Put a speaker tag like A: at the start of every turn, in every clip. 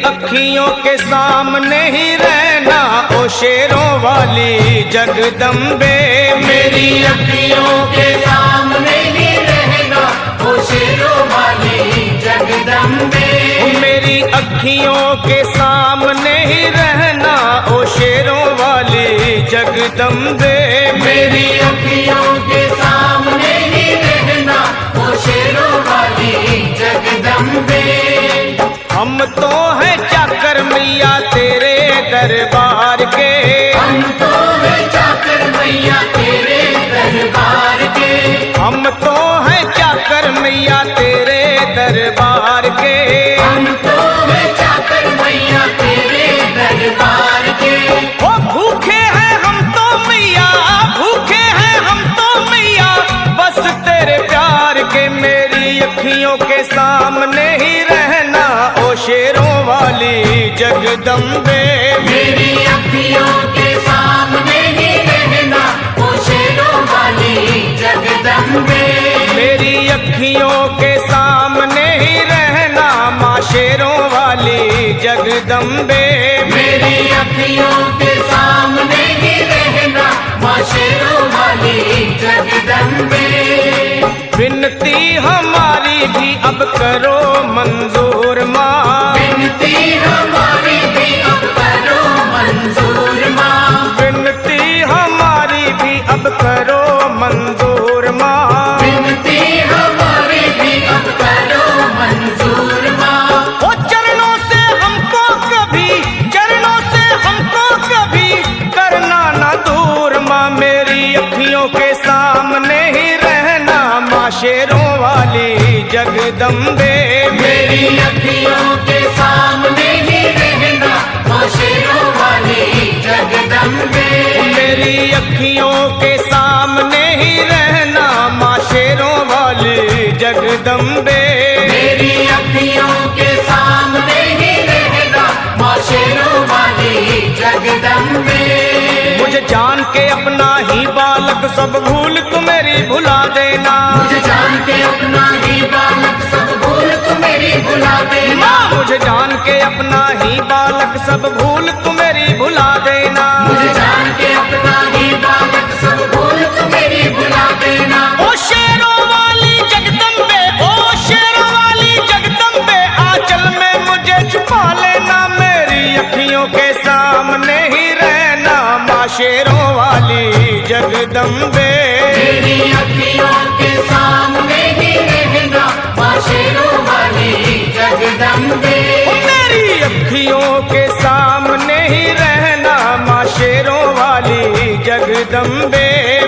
A: अखियों के सामने ही रहना ओ शेरों वाली जगदम्बे।
B: मेरी अखियों के सामने ही रहना ओ शेरों वाली जगदम्बे।
A: मेरी अखियों के सामने ही रहना ओ शेरों वाली जगदम्बे।
B: मेरी अखियों के सामने ही रहना ओ शेरों वाली जगदम्बे।
A: हम तो हैं चाकर मैया तेरे दरबार के।
B: हम तो हैं चाकर मैया तेरे दरबार के।
A: हम तो हैं चाकर मैया तेरे दरबार के।
B: हम तो हैं चाकर मैया तेरे दरबार के।
A: ओ भूखे हैं हम तो मैया, भूखे हैं हम तो मैया बस तेरे प्यार के। मेरी अखियों के सामने ही रहना ओ शेरों वाली जगदम्बे।
B: मेरी अखियों के सामने ही रहना ओ शेरों वाली जगदम्बे।
A: मेरी अखियों के सामने ही रहना माँ शेरों वाली जगदम्बे।
B: मेरी अखियों के सामने ही रहना माँ शेरों वाली जगदम्बे।
A: विनती हमारी भी अब करो मंजूर माँ।
B: विनती हमारी भी अब करो मंजूर माँ।
A: विनती हमारी भी अब करो मंजूर माँ।
B: विनती हमारी भी अब करो मंजूर माँ।
A: ओ चरणों से हमको कभी, चरणों से हमको कभी करना ना दूर माँ। मेरी अखियों के सामने ही रहना माँ शेरों वाली जगदम्बे।
B: मेरी अखियों के सामने ही रहना माँ शेरों वाली जगदम्बे।
A: मेरी अखियों के सामने ही रहना माँ शेरों वाली जगदम्बे।
B: मेरी अखियों के सामने ही रहना माँ शेरों वाली जगदम्बे।
A: मुझे जान के अपना ही बालक सब भूल तू मेरी भुला देना।
B: मुझे जान के अपना ही बालक सब भूल तू मेरी भुला देना।
A: मुझे जान के अपना ही बालक सब भूल तू मेरी भुला देना।
B: मुझे जान के अपना ही बालक सब भूल तू मेरी भुला देना।
A: ओ शेरों वाली जगदम्बे, ओ शेरों वाली जगदम्बे आंचल में मुझे छुपा लेना। मेरी अखियों के सामने ही रहना माँ शेरों वाली जगदम्बे।
B: मेरी अखियों के सामने ही रहना माँ शेरों वाली जगदम्बे।
A: मेरी अखियों के सामने ही रहना माँ शेरों वाली जगदम्बे।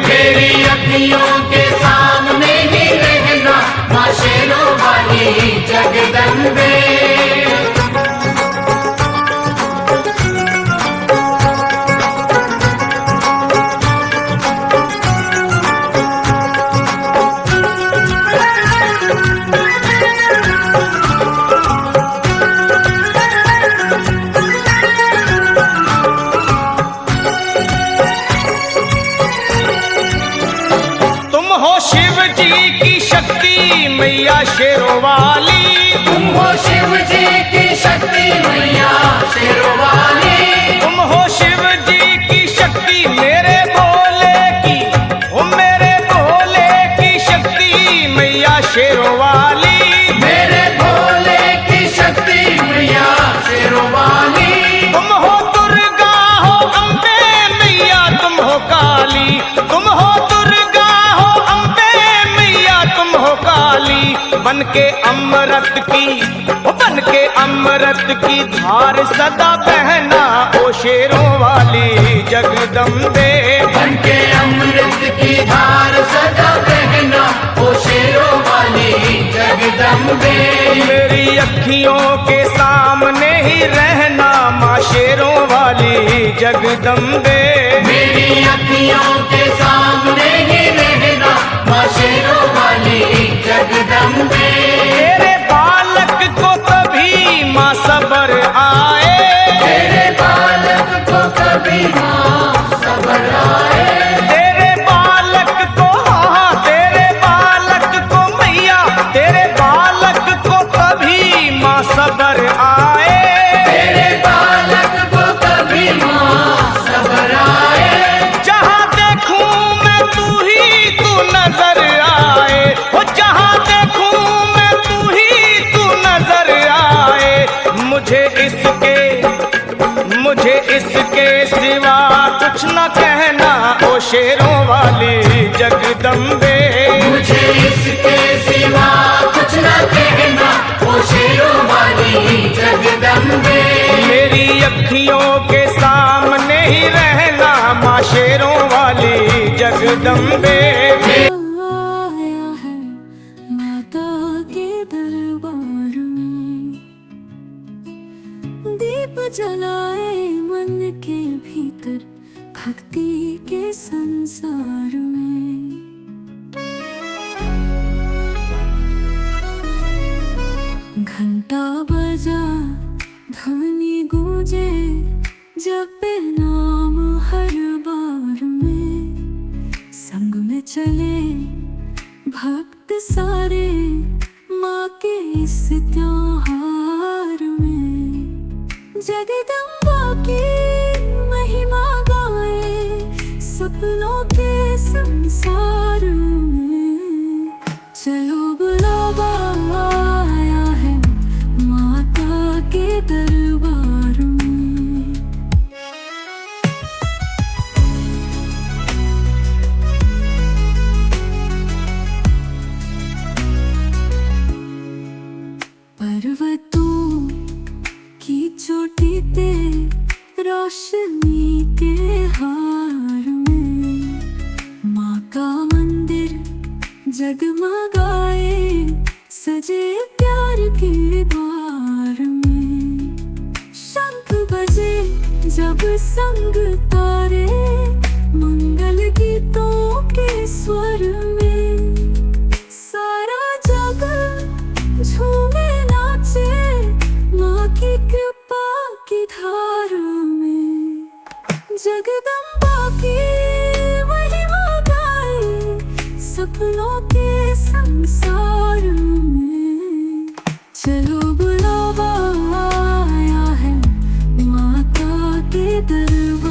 B: मेरी अखियों के सामने ही रहना माँ शेरों वाली जगदम्बे।
A: मैया शेरों वाली।
B: तुम हो शिव जी की शक्ति मैया शेरों वाली।
A: तुम हो शिव जी की शक्ति मेरे भोले की, ओ मेरे भोले की शक्ति मैया शेरों वाली।
B: मेरे भोले की शक्ति मैया शेरों वाली।
A: तुम हो दुर्गा हो अम्बे मैया तुम हो काली। तुम हो दुर्गा हो अम्बे मैया तुम हो काली। बन के अमृत की, बन के अमृत की धार सदा बहना ओ शेरों वाली जगदम्बे।
B: बन के अमृत की धार सदा बहना ओ शेरों वाली जगदम्बे।
A: मेरी अखियों के सामने ही रहना माँ शेरों वाली जगदम्बे।
B: मेरी अखियों के सामने ही रहना माँ शेरों वाली जगदम्बे।
A: तेरे बालक को कभी माँ सबर आए।
B: तेरे बालक को कभी माँ सबर आए।
A: तेरे बालक को, हाँ तेरे बालक को मैया, तेरे बालक को कभी माँ सबर आए। अखियों के सामने ही रहना माँ शेरों वाली जगदम्बे।
C: आया है माता के दरबार में, दीप जलाए मन के भीतर भक्ति के संसार में। घंटा बजा ध्वनि गूंजे जपे नाम हर बार में, संग में चले भक्त सारे माँ के इस त्योहार में। जगदम्बा की महिमा गाए सपनों के संसार में। चलो बुलावा आया है माता के दरबार में। पर्वतों की चोटी पे रोशनी के हार में, माँ का मंदिर जगमगाए सजे प्यार के द्वार में। शंख बजे जब संग तारे मंगल गीतों के स्वर में, सारा जग झूमे नाचे माँ की कृपा की धार में। जगदम्बा की महिमा गाए सपनों के संसार में। चलो बुलावा आया है माता के दरबार।